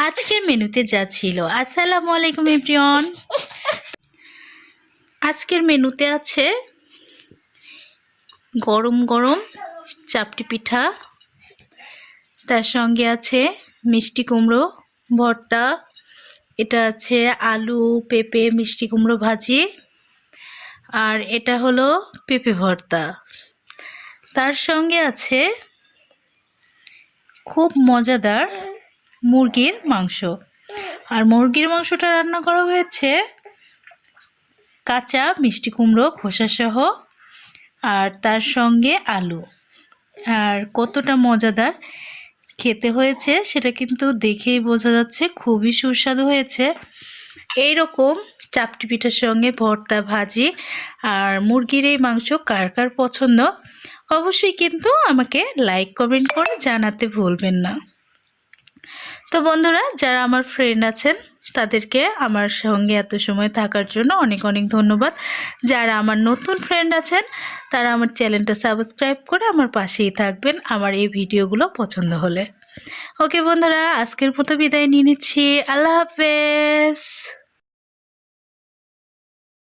আজকের মেনুতে যা ছিল। আসসালামু আলাইকুম এভরিওয়ান। আজকের মেনুতে আছে গরম গরম চাপটি পিঠা, তার সঙ্গে আছে মিষ্টি কুমড়ো ভর্তা, এটা আছে আলু পেঁপে মিষ্টি কুমড়ো ভাজি, আর এটা হলো পেঁপে ভর্তা। তার সঙ্গে আছে খুব মজাদার মুরগির মাংস। আর মুরগির মাংসটা রান্না করা হয়েছে কাঁচা মিষ্টি কুমড়ো খোসাসহ, আর তার সঙ্গে আলু। আর কতটা মজাদার খেতে হয়েছে সেটা কিন্তু দেখেই বোঝা যাচ্ছে, খুবই সুস্বাদু হয়েছে। এই রকম চাপটি পিঠার সঙ্গে ভর্তা ভাজি আর মুরগির এই মাংস কার কার পছন্দ অবশ্যই কিন্তু আমাকে লাইক কমেন্ট করে জানাতে ভুলবেন না। তো বন্ধুরা, যারা আমার ফ্রেন্ড আছেন তাদেরকে আমার সঙ্গে এত সময় থাকার জন্য অনেক অনেক ধন্যবাদ। যারা আমার নতুন ফ্রেন্ড আছেন তারা আমার চ্যানেলটা সাবস্ক্রাইব করে আমার পাশেই থাকবেন আমার এই ভিডিওগুলো পছন্দ হলে। ওকে বন্ধুরা, আজকের মতো বিদায় নিয়ে নিচ্ছি। আল্লাহ হাফেজ।